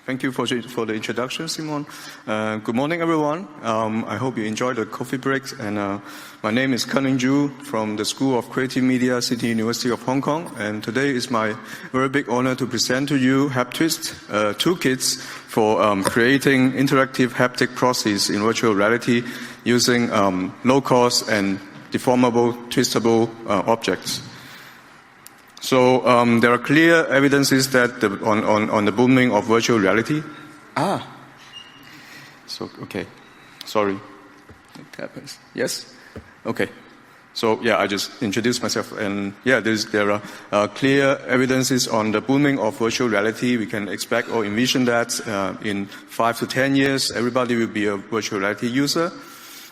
Thank you for the introduction, Simon. Good morning, everyone. I hope you enjoyed the coffee breaks. And my name is Zhu from the School of Creative Media, City University of Hong Kong. And today is my very big honor to present to you HapTwist toolkits for creating interactive haptic proxies in virtual reality using low-cost and deformable, twistable objects. So there are clear evidences that on the booming of virtual reality. Okay. Sorry. It happens. Yes? Okay. So yeah, I just introduced myself, and yeah, there are clear evidences on the booming of virtual reality. We can expect or envision that in 5 to 10 years, everybody will be a virtual reality user.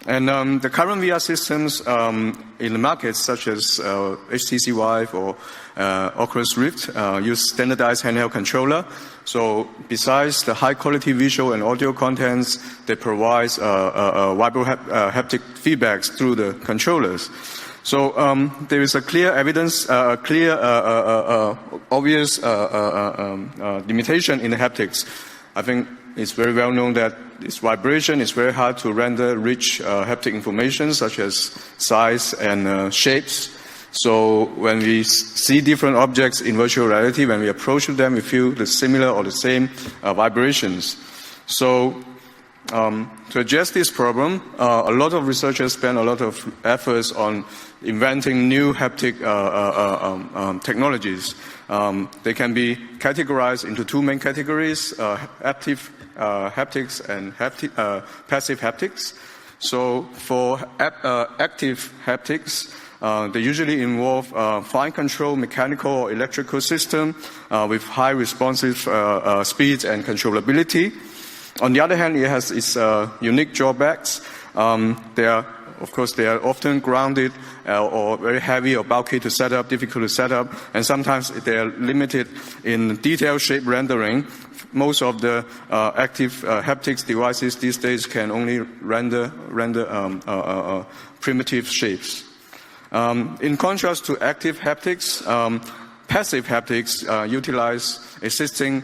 And the current VR systems in the market, such as HTC Vive or Oculus Rift, use standardized handheld controller. So besides the high-quality visual and audio contents, they provide vibrant haptic feedbacks through the controllers. So there is a clear evidence, obvious limitation in the haptics. I think it's very well known that this vibration is very hard to render rich haptic information such as size and shapes. So when we see different objects in virtual reality, when we approach them, we feel the similar or the same vibrations. So to address this problem, a lot of researchers spend a lot of efforts on inventing new haptic technologies. They can be categorized into two main categories, active haptics and passive haptics. So for active haptics, they usually involve fine control mechanical or electrical system with high responsive speeds and controllability. On the other hand, it has its unique drawbacks. Of course, they are often grounded or very heavy or bulky to set up, difficult to set up, and sometimes they are limited in detailed shape rendering. Most of the active haptics devices these days can only render primitive shapes. In contrast to active haptics, passive haptics utilize existing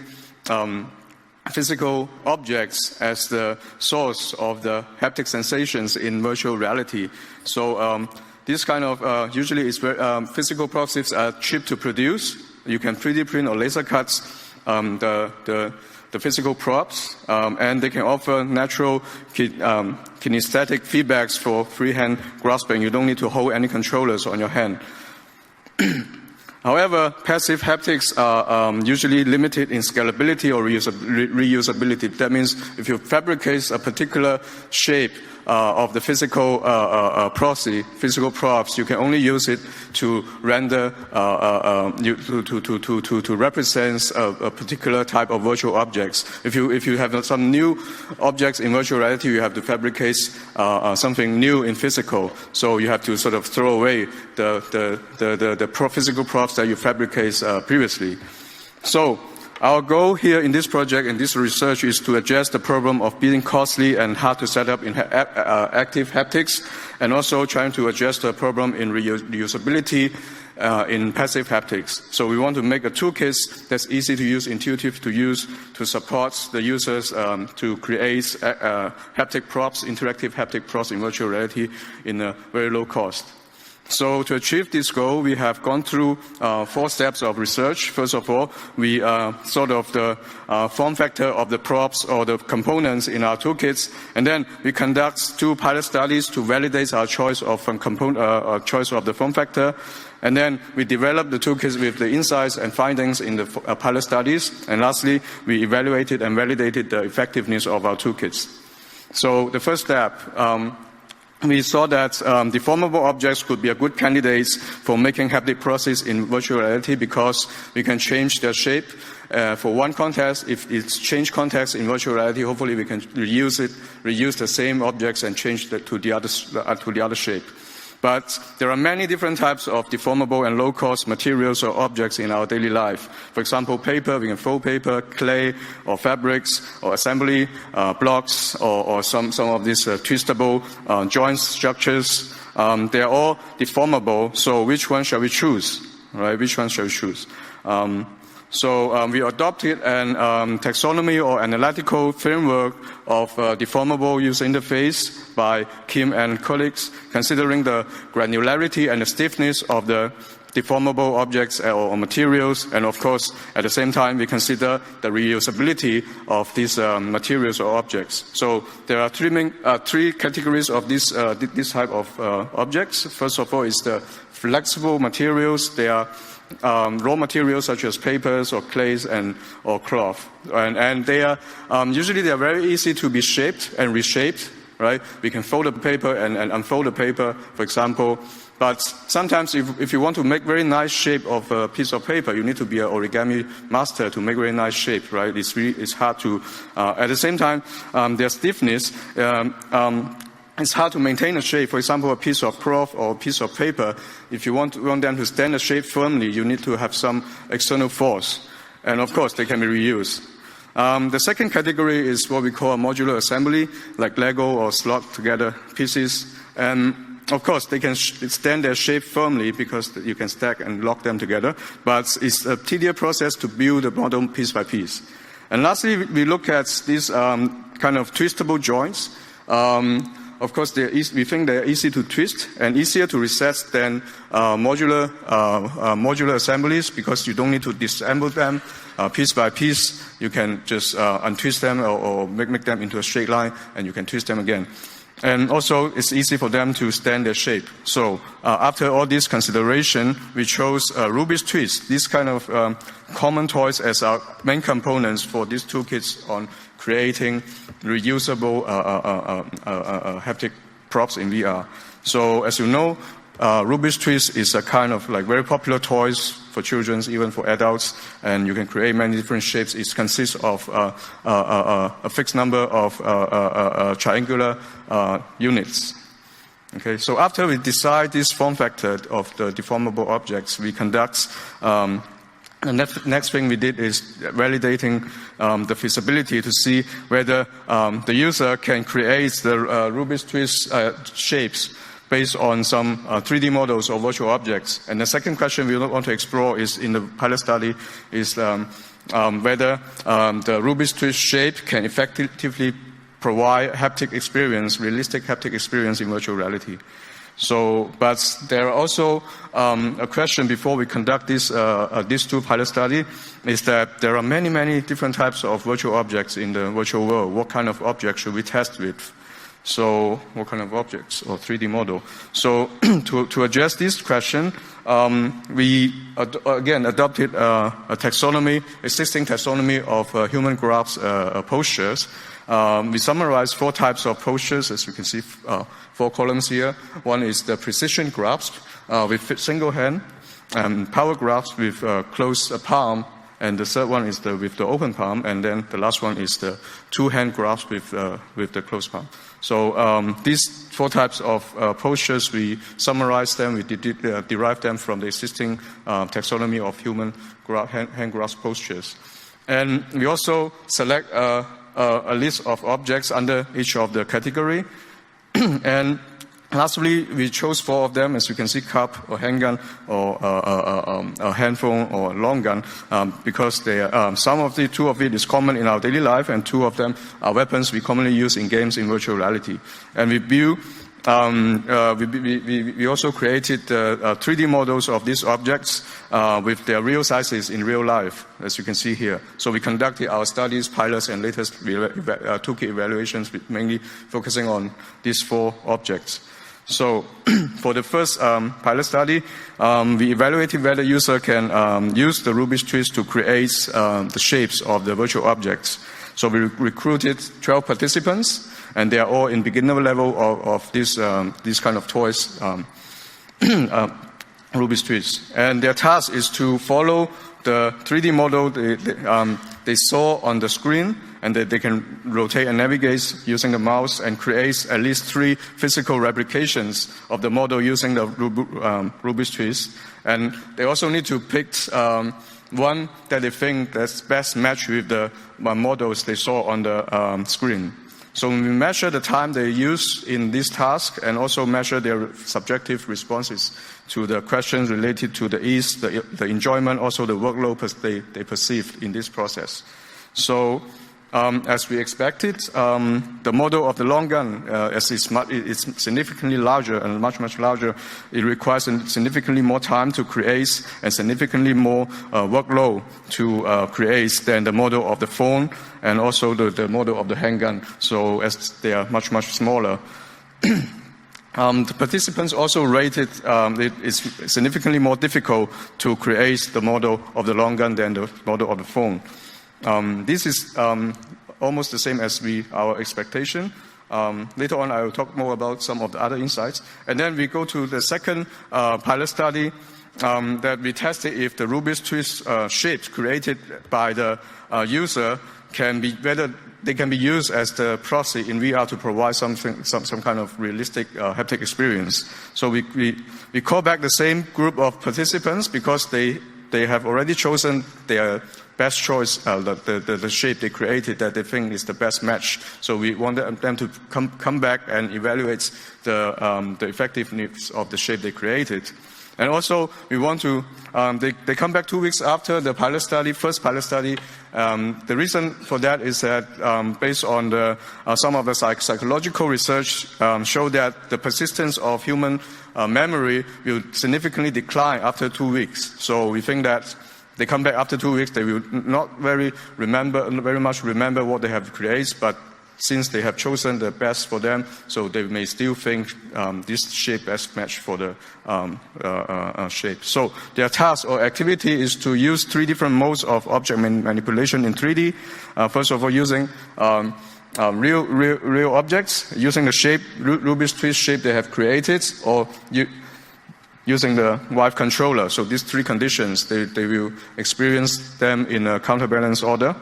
physical objects as the source of the haptic sensations in virtual reality. So this kind of usually is very, physical proxies are cheap to produce. You can 3D print or laser cuts the physical props, and they can offer natural kinesthetic feedbacks for freehand grasping. You don't need to hold any controllers on your hand. However, passive haptics are usually limited in scalability or reusability. That means if you fabricate a particular shape of the physical physical props, you can only use it to render, to represent a particular type of virtual objects. If you have some new objects in virtual reality, you have to fabricate something new in physical. So you have to sort of throw away the physical props that you fabricate previously. So our goal here in this project and this research is to address the problem of being costly and hard to set up in active haptics, and also trying to address the problem in reusability in passive haptics. So we want to make a toolkit that's easy to use, intuitive to use, to support the users to create haptic props, interactive haptic props in virtual reality in a very low cost. So to achieve this goal, we have gone through 4 steps of research. First of all, we sort of the form factor of the props or the components in our toolkits, and then we conduct 2 pilot studies to validate our choice of choice of the form factor. And then we develop the toolkits with the insights and findings in the pilot studies. And lastly, we evaluated and validated the effectiveness of our toolkits. So the first step, we saw that deformable objects could be a good candidates for making haptic proxies in virtual reality because we can change their shape. For one context, if it's changed context in virtual reality, hopefully we can reuse the same objects and change to the other shape. But there are many different types of deformable and low-cost materials or objects in our daily life. For example, paper, we can fold paper, clay, or fabrics, or assembly blocks, or some of these twistable joint structures. They are all deformable, so which one shall we choose? Right? Which one shall we choose? So we adopted an taxonomy or analytical framework of deformable user interface by Kim and colleagues, considering the granularity and the stiffness of the deformable objects or materials, and of course, at the same time, we consider the reusability of these materials or objects. So there are three categories of this type of objects. First of all is the flexible materials. They are raw materials such as papers or clays or cloth, and they are usually they are very easy to be shaped and reshaped. Right? We can fold the paper and unfold the paper, for example. But sometimes if you want to make very nice shape of a piece of paper, you need to be an origami master to make very nice shape, right? It's hard to, at the same time, their stiffness, it's hard to maintain a shape. For example, a piece of cloth or a piece of paper, if you want them to stand the shape firmly, you need to have some external force. And of course, they can be reused. The second category is what we call a modular assembly, like Lego or slot together pieces. And of course, they can stand their shape firmly because you can stack and lock them together. But it's a tedious process to build the model piece by piece. And lastly, we look at these kind of twistable joints. Of course, we think they're easy to twist and easier to reset than modular assemblies because you don't need to disassemble them piece by piece. You can just untwist them or make them into a straight line, and you can twist them again. And also, it's easy for them to stand their shape. So after all this consideration, we chose Rubik's Twist, these kind of common toys as our main components for these toolkits on creating reusable haptic props in VR. So as you know, Rubik's Twist is a kind of like very popular toys for children, even for adults, and you can create many different shapes. It consists of a fixed number of triangular units. Okay, so after we decide this form factor of the deformable objects, we conduct the next thing we did is validating the feasibility to see whether the user can create the Rubik's Twist shapes based on some 3D models or virtual objects. And the second question we want to explore is in the pilot study is whether the Rubik's Twist shape can effectively provide haptic experience, realistic haptic experience in virtual reality. So, but there are also a question before we conduct this two pilot study is that there are many different types of virtual objects in the virtual world. What kind of objects should we test with? So, what kind of objects or 3D model? So, to address this question, we again adopted a taxonomy, existing taxonomy of human grasp postures. We summarized 4 types of postures, as you can see, 4 columns here. One is the precision grasp with single hand, power grasp with closed palm, and the third one is with the open palm, and then the last one is the 2-hand grasp with the closed palm. So these 4 types of postures, we summarized them, we derived them from the existing taxonomy of human hand grasp postures. And we also select a list of objects under each of the category. And lastly, we chose 4 of them, as you can see, cup or handgun or a handphone or long gun, because some of the 2 of it is common in our daily life, and 2 of them are weapons we commonly use in games in virtual reality. And we built we also created 3D models of these objects with their real sizes in real life, as you can see here. So we conducted our studies, pilots, and latest toolkit evaluations, mainly focusing on these 4 objects. So for the first pilot study, we evaluated whether the user can use the Rubik's Twist to create the shapes of the virtual objects. So we recruited 12 participants, and they are all in beginner level of these kind of toys, Rubik's Twist. And their task is to follow the 3D model they saw on the screen, and they can rotate and navigate using the mouse and create at least 3 physical replications of the model using the Rubik's Twist. And they also need to pick one that they think that's best matched with the models they saw on the screen. So we measure the time they use in this task and also measure their subjective responses to the questions related to the ease, the enjoyment, also the workload they perceived in this process. So as we expected, the model of the long gun, as it's significantly larger and much larger, it requires significantly more time to create and significantly more workload to create than the model of the phone and also the model of the handgun. So as they are much smaller. The participants also rated it's significantly more difficult to create the model of the long gun than the model of the phone. This is almost the same as our expectation. Later on, I will talk more about some of the other insights. And then we go to the second pilot study that we tested if the Rubik's twist shapes created by the user whether they can be used as the proxy in VR to provide some kind of realistic haptic experience. So we call back the same group of participants because they have already chosen their best choice, the shape they created that they think is the best match. So we want them to come back and evaluate the effectiveness of the shape they created. And also, we want to, they come back 2 weeks after the pilot study, first pilot study. The reason for that is that based on some of the psychological research show that the persistence of human memory will significantly decline after 2 weeks. So we think that they come back after 2 weeks, they will not very much remember what they have created, but since they have chosen the best for them, so they may still think this shape best match for the shape. So their task or activity is to use 3 different modes of object manipulation in 3D. First of all, using real objects, using the shape, Rubik's twist shape they have created, or using the Vive controller. So these 3 conditions, they will experience them in a counterbalance order.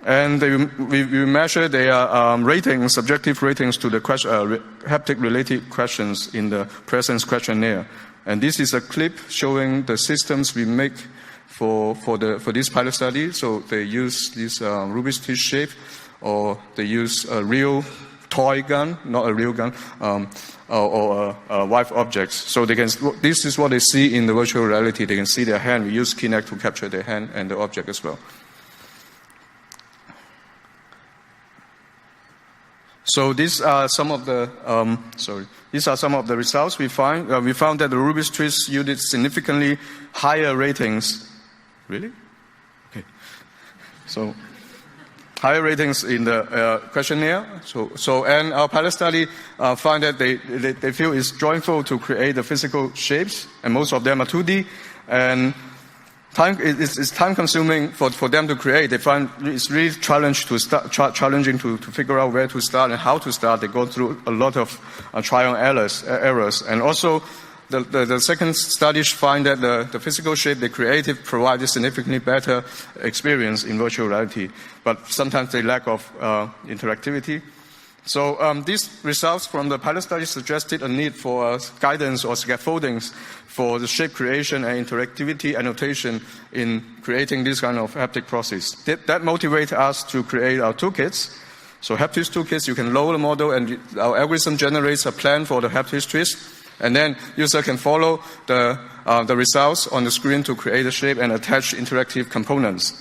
And we measure their ratings, subjective ratings to the haptic-related questions in the presence questionnaire. And this is a clip showing the systems we make for this pilot study. So they use this Rubik's twist shape, or they use a real toy gun, not a real gun, or Vive objects. So this is what they see in the virtual reality. They can see their hand. We use Kinect to capture their hand and the object as well. So these are some of the results we find. We found that the Rubik's twist yielded significantly higher ratings. Really? Okay. So higher ratings in the questionnaire. And our pilot study found that they feel it's joyful to create the physical shapes, and most of them are 2D. And it's time consuming for them to create. They find it's really challenging to figure out where to start and how to start. They go through a lot of trial and errors. And also, the second study find that the physical shape they created provided significantly better experience in virtual reality, but sometimes they lack of interactivity. So these results from the pilot study suggested a need for guidance or scaffoldings for the shape creation and interactivity annotation in creating this kind of haptic process. That motivated us to create our toolkits. So HapTwist toolkits, you can load the model and our algorithm generates a plan for the HapTwist twist. And then user can follow the results on the screen to create a shape and attach interactive components.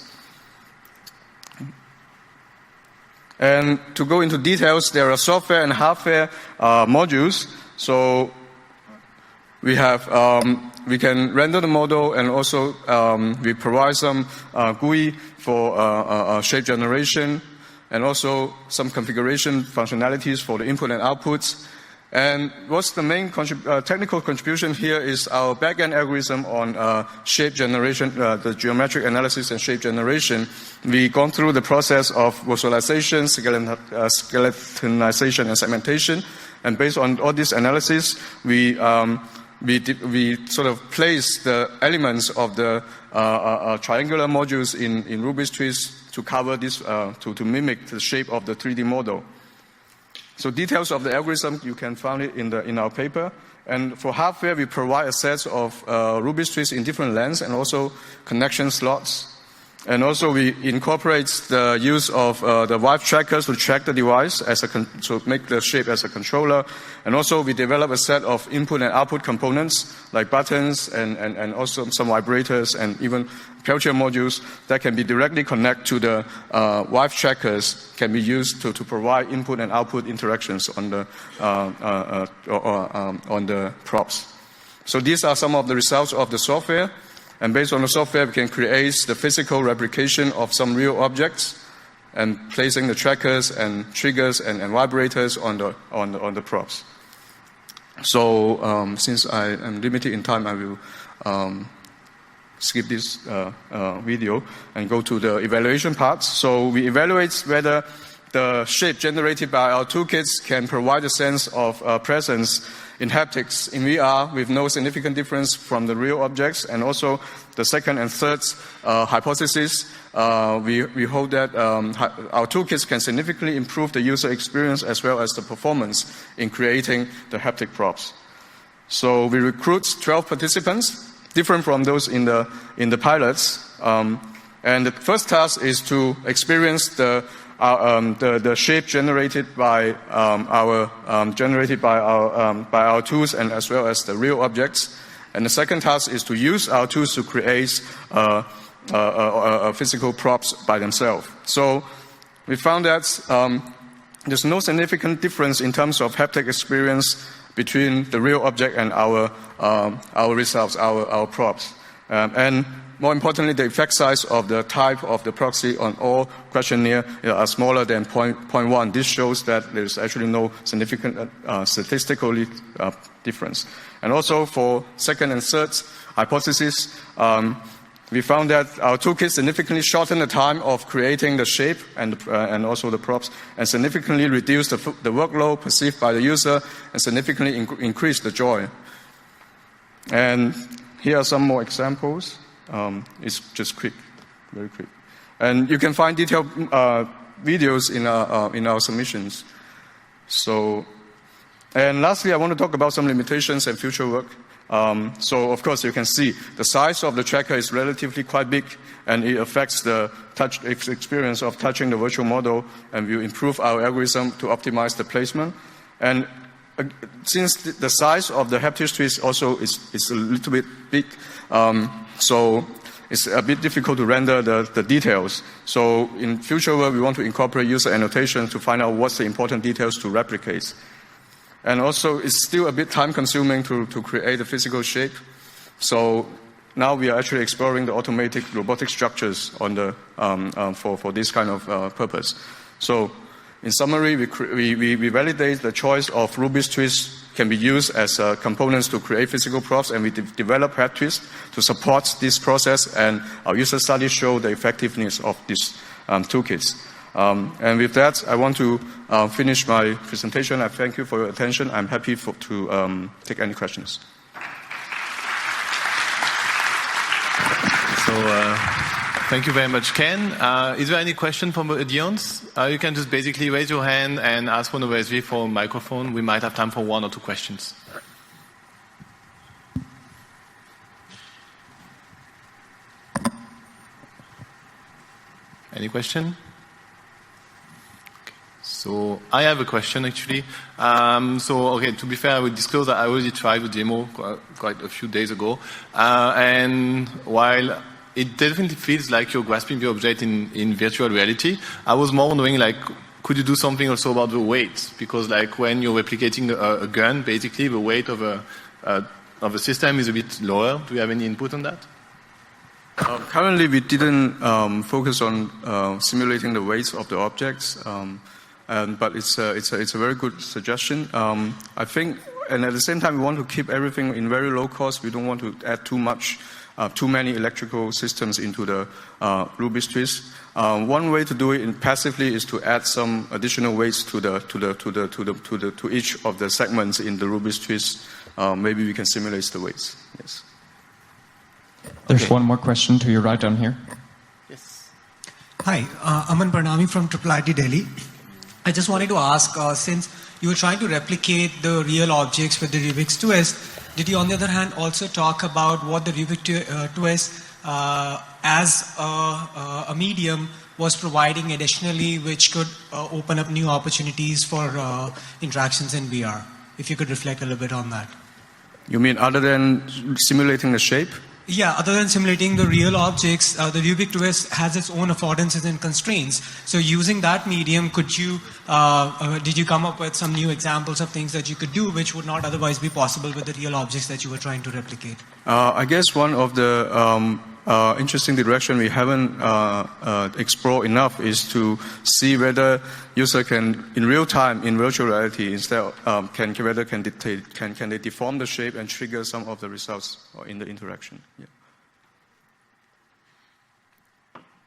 And to go into details, there are software and hardware modules. So we can render the model, and also we provide some GUI for shape generation, and also some configuration functionalities for the input and outputs. And what's the main technical contribution here is our backend algorithm on shape generation, the geometric analysis and shape generation. We've gone through the process of visualization, skeletonization, and segmentation. And based on all this analysis, we sort of place the elements of the triangular modules in Rubik's twist to cover this, to mimic the shape of the 3D model. So details of the algorithm, you can find it in our paper. And for hardware, we provide a set of Rubik's twists in different lengths and also connection slots. And also we incorporate the use of the wipe trackers to track the device as to make the shape as a controller. And also we develop a set of input and output components like buttons and also some vibrators and even peltier modules that can be directly connected to the wipe trackers, can be used to provide input and output interactions on the props. So these are some of the results of the software. And based on the software, we can create the physical replication of some real objects and placing the trackers and triggers and vibrators on the props. So since I am limited in time, I will skip this video and go to the evaluation part. So we evaluate whether the shape generated by our toolkits can provide a sense of presence in haptics in VR with no significant difference from the real objects. And also the second and third hypothesis, we hold that our toolkits can significantly improve the user experience as well as the performance in creating the haptic props. So we recruit 12 participants, different from those in the pilots. And the first task is to experience the shape generated by our tools and as well as the real objects. And the second task is to use our tools to create physical props by themselves. So we found that there's no significant difference in terms of haptic experience between the real object and our results, our props. And more importantly, the effect size of the type of the proxy on all questionnaire are smaller than 0.1. This shows that there's actually no significant statistically difference. And also for second and third hypothesis, we found that our toolkit significantly shortened the time of creating the shape and also the props, and significantly reduced the workload perceived by the user, and significantly increased the joy. And here are some more examples. It's just quick, very quick. And you can find detailed videos in our submissions. So, and lastly, I want to talk about some limitations and future work. So, of course, you can see the size of the tracker is relatively quite big, and it affects the touch experience of touching the virtual model, and will improve our algorithm to optimize the placement. And since the size of the HapTwist also is a little bit big, so it's a bit difficult to render the details. So in future work, we want to incorporate user annotation to find out what's the important details to replicate. And also, it's still a bit time-consuming to create a physical shape. So now we are actually exploring the automatic robotic structures on the for this kind of purpose. So in summary, we validate the choice of Rubik's Twist can be used as components to create physical props, and we develop HapTwist to support this process, and our user studies show the effectiveness of these toolkits. And with that, I want to finish my presentation. I thank you for your attention. I'm happy to take any questions. So, thank you very much, Ken. Is there any question from the audience? You can just basically raise your hand and ask one of the for a microphone. We might have time for 1 or 2 questions. Any question? So I have a question actually. Okay, to be fair, I will disclose that I already tried the demo quite a few days ago. And while it definitely feels like you're grasping the object in virtual reality, I was more wondering, like, could you do something also about the weight? Because like when you're replicating a gun, basically the weight of a system is a bit lower. Do you have any input on that? Currently, we didn't focus on simulating the weights of the objects. But it's a very good suggestion. I think, and at the same time, we want to keep everything in very low cost. We don't want to add too many electrical systems into the Rubik's Twist. One way to do it passively is to add some additional weights to each of the segments in the Rubik's Twist. Maybe we can simulate the weights. Yes. There's one more question to your right down here. Yes. Hi, Aman Pranami from IIIT Delhi. I just wanted to ask, since you were trying to replicate the real objects with the Rubik's Twist, did you, on the other hand, also talk about what the Rubik's Twist as a medium was providing additionally, which could open up new opportunities for interactions in VR. If you could reflect a little bit on that. You mean other than simulating the shape? Yeah, other than simulating the real objects, the Rubik twist has its own affordances and constraints. So using that medium, could you, did you come up with some new examples of things that you could do which would not otherwise be possible with the real objects that you were trying to replicate? I guess one of the interesting direction we haven't explored enough is to see whether user can, in real time, in virtual reality, instead can they deform the shape and trigger some of the results in the interaction. Yeah.